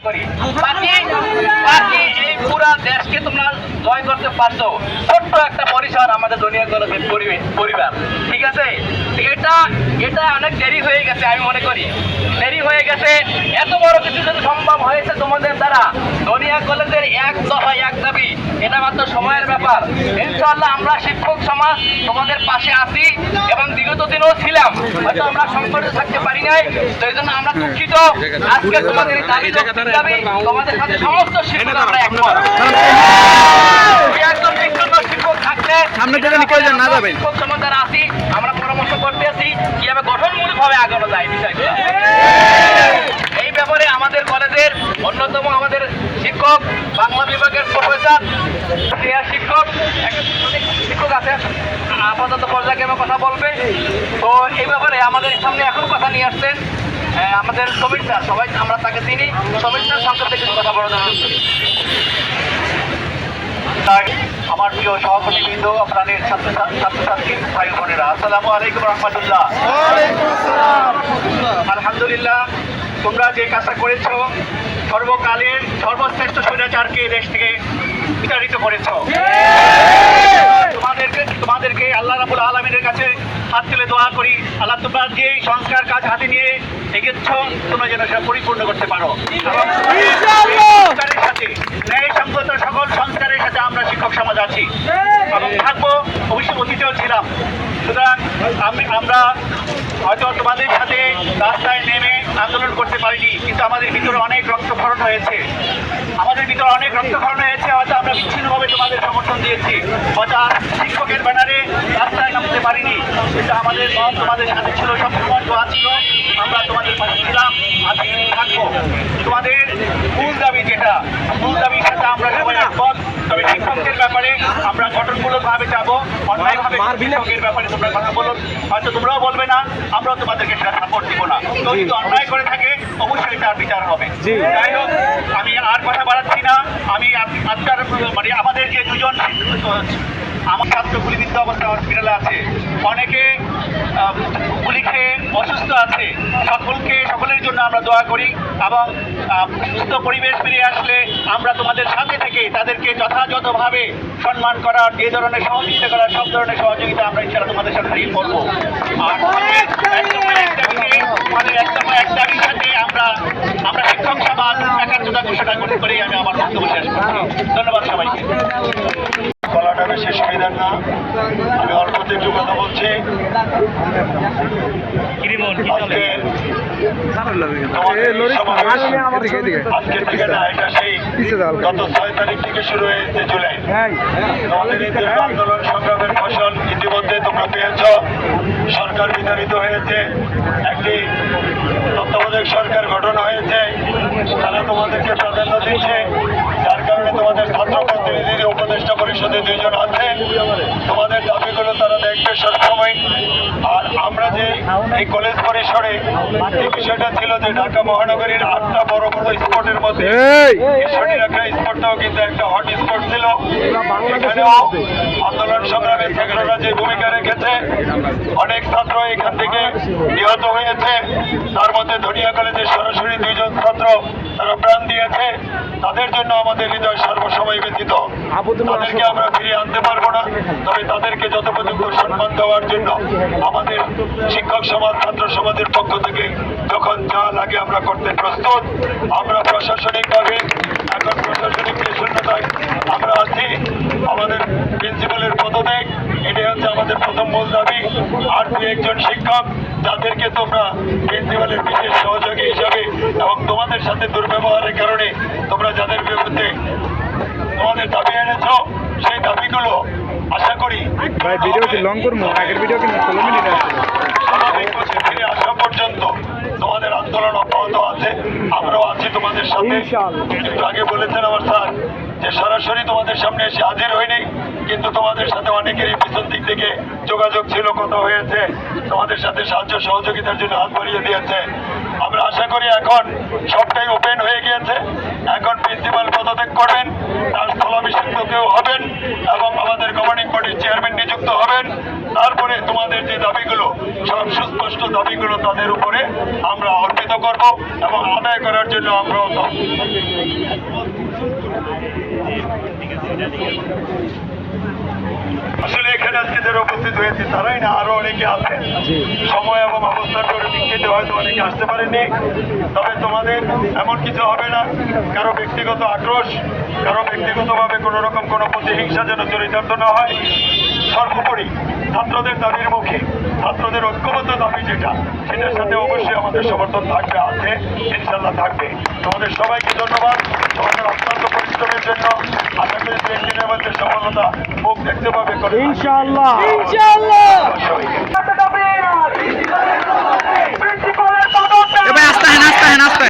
করি। বাকি বাকি এই পুরা দেশকে তোমরা জয় করতে পারছো ছোট্ট একটা পরিসর আমাদের দুনিয়া কলেজের পরিবার, ঠিক আছে? এটা এটা অনেক দেরি হয়ে গেছে, আমি মনে করি দেরি হয়ে গেছে। এত বড় কিছু যদি সম্ভব হয়েছে তোমাদের দ্বারা, দুনিয়া কলেজের এক দফা এক দাবি, এটা মাত্র সময়ের ব্যাপার। ইনশাআল্লাহ আমরা শিক্ষক সমাজ তোমাদের পাশে আছি এবং বিগত দিনেও ছিলাম, হয়তো আমরা সংকটে থাকতে পারি নাই, তো এই জন্য আমরা দুঃখিত। আজকে তোমাদের দাবি তোমাদের সাথে সমস্ত শিক্ষক আমরা একমত। একজন বিখ্যাত শিক্ষক থাকলে শিক্ষক সমাজ যারা আছি আমরা পরামর্শ করতে আছি কিভাবে গঠনমূলকভাবে আগানো যায় বিষয়টা। এই ব্যাপারে আমাদের কলেজের অন্যতম আমাদের শিক্ষক, বাংলা বিভাগের প্রফেসর শিক্ষক শিক্ষক আছে, আপাতত পর্যায়ক্রমে কথা বলবে। তো এই ব্যাপারে আমাদের সামনে এখন কথা নিয়ে আসছেন আমাদের সমীর স্যার, সবাই আমরা তাকে চিনি। সমীর স্যার সংক্ষেপে কিছু কথা বলার জন্য আমার প্রিয় সহকর্মীবৃন্দ, প্রাণের ছাত্রছাত্রী ভাই বোনেরা, আসসালামু আলাইকুম রহমতুল্লাহ। আলহামদুলিল্লাহ, তোমরা যে কাজটা করেছো সর্বকালের সর্বশ্রেষ্ঠ স্বৈরাচারকে দেশ থেকে বিতাড়িত করেছো। তোমাদেরকে আল্লাহ রাব্বুল আলামিনের কাছে হাত তুলে দোয়া করি, আল্লাহ তোমরা যে সংস্কার কাজ হাতে নিয়ে এগেছ তোমরা যেন সেটা পরিপূর্ণ করতে পারো। সংস্কারের সাথে ন্যায়সঙ্গত সকল সংস্কারের সাথে আমরা শিক্ষক সমাজ আছি এবং থাকবো, অবশ্যই অতীতেও ছিলাম। সুতরাং আমরা হয়তো তোমাদের সাথে রাস্তায় নেমে আন্দোলন করতে পারিনি, কিন্তু আমাদের ভিতরে অনেক রক্তক্ষরণ হয়েছে, হয়তো আমরা বিচ্ছিন্নভাবে তোমাদের সমর্থন দিয়েছি, হয়তো শিক্ষকের ব্যানারে রাস্তায় নামতে পারিনি, কিন্তু আমাদের মন তোমাদের সাথে ছিল, সবসময় দোয়া ছিল, আমরা তোমাদের পাশে ছিলাম, আজকে থাকবো। তোমাদের মূল দাবি যেটা, মূল দাবির সাথে আমরা সবাই একমত, তবে শিক্ষকদের ব্যাপারে আমরা গঠনমূলকভাবে যাবো, অন্যায়ভাবে শিক্ষকের ব্যাপারে তোমরা কথা বলো, হয়তো তোমরাও বলবে না, আমরাও তোমাদেরকে সেটা সাপোর্ট দিব না। তো যদি অন্যায় করে থাকে অবশ্যই তার বিচার হবে। যাই হোক, আমি আর কথা বাড়াচ্ছি না। আমি আজকাল মানে আমাদের যে দুজন আমার ছাত্র গুলিবিদ্ধ অবস্থা হসপিটালে আছে, অনেকে গুলি খেয়ে অসুস্থ আছে, সকলের জন্য আমরা দোয়া করি এবং সুস্থ পরিবেশ ফিরে আসলে আমরা তোমাদের সাথে থেকে তাদেরকে যথাযথভাবে সম্মান করার, যে ধরনের সহযোগিতা করার সব ধরনের সহযোগিতা আমরা ইনশাআল্লাহ তোমাদের সাথে করবো। আর এক দাবির সাথে আমরা শিক্ষক সমাজ একাত্মতা ঘোষণা করে আমি আমার বক্তব্য শেষ করছি। ধন্যবাদ সবাইকে। গলাটা বেশি সুবিধার না, আমি অল্পতে একটু কথা বলছি। আজকে থেকে না, এটা সেই গত 6 তারিখ থেকে শুরু হয়েছে জুলাই। আমাদের এই আন্দোলন সংগ্রামের ফসল ইতিমধ্যে তোমরা পেয়েছ, সরকার বিতাড়িত হয়েছে, একটি তত্ত্বাবধায়ক সরকার গঠন হয়েছে, তারা তোমাদেরকে প্রাধান্য দিচ্ছে, যার কারণে তোমাদের ছাত্র প্রতিনিধির উপদেষ্টা পরিষদে 2 জন আছে। তোমাদের দাবিগুলো তারা দেখবে সবসময়। আর আমরা যে এই কলেজ পরিসরে এই বিষয়টা ছিল যে ঢাকা মহানগরীর 8টা বড় বড় স্পটের মধ্যে একটা স্পটটাও কিন্তু একটা হট স্পট ছিল। এখানেও আন্দোলন সংগ্রামের ছাত্ররা যে ভূমিকা রেখেছে, অনেক ছাত্র এখান থেকে নিহত হয়েছে, তার মধ্যে ধনিয়া কলেজের সরাসরি 2 জন ছাত্র তারা প্রাণ দিয়েছে। তাদের জন্য আমাদের হৃদয় সর্বসময় ব্যতীত, তাদেরকে আমরা ফিরিয়ে আনতে পারবো না, তবে তাদেরকে যথোপযুক্ত সম্মান দেওয়ার জন্য আমাদের শিক্ষক সমাজ, ছাত্র সমাজের পক্ষ থেকে যখন যা লাগে আমরা করতে প্রস্তুত। আমরা প্রশাসনিকভাবে এখন প্রশাসনিক যে শূন্যতায় আমরা আছি, আমাদের প্রিন্সিপালের পদত্যাগ, এটাই হচ্ছে আমাদের প্রথম মূল দাবি। আর 2-1 জন শিক্ষক যাদেরকে তোমরা প্রিন্সিপালের বিশেষ সহযোগী হিসাবে এবং তোমাদের সাথে দুর্ব্যবহারের কারণে তোমরা যাদের বিরুদ্ধে তোমাদের দাবি এনেছ, সেই দাবিগুলো আশা করি ফিরে আসা পর্যন্ত তোমাদের আন্দোলন অব্যাহত আছে, আমরাও আছি তোমাদের সাথে। একটু আগে বলেছেন আমার স্যার যে সরাসরি তোমাদের সামনে এসে হাজির হয়নি, কিন্তু তোমাদের সাথে অনেকেরই পিছন দিক থেকে যোগাযোগ ছিল, কথা হয়েছে, তোমাদের সাথে সাহায্য সহযোগিতার জন্য হাত বাড়িয়ে দিয়েছে। আমরা আশা করি এখন সবটাই ওপেন হয়ে গিয়েছে। এখন প্রিন্সিপাল পদত্যাগ করবেন, তার স্থলাভিষিক্ত কেউ হবেন এবং আমাদের গভর্নিং বডির চেয়ারম্যান নিযুক্ত হবেন। তারপরে তোমাদের যে দাবিগুলো, সব সুস্পষ্ট দাবিগুলো তাদের উপরে আমরা অর্পিত করব এবং আদায় করার জন্য আমরা যারা উপস্থিত হয়েছে তারাই না, আরো অনেকে আছেন। সময় এবং অবস্থার পরিপ্রেক্ষিতে হয়তো অনেকে আসতে পারেননি। তবে তোমাদের এমন কিছু হবে না, কারো ব্যক্তিগত আক্রোশ, কারো ব্যক্তিগতভাবে কোনো রকম কোনো প্রতিহিংসা যেন চরিতার্থ না হয়। সর্বোপরি ছাত্রদের দাবির মুখে ছাত্রদের ঐক্যবদ্ধ দাবি যেটা, সেটার সাথে অবশ্যই আমাদের সমর্থন থাকবে, আছে, ইনশাল্লাহ থাকবে। তোমাদের সবাইকে ধন্যবাদ তোমাদের অত্যন্ত পরিশ্রমের জন্য। আশা করি দু একদিনের মধ্যে সফলতা মুখ দেখতে পাবে ইনশাআল্লাহ। অবশ্যই। এবার আস্তে হেন আস্তে হেন আস্তে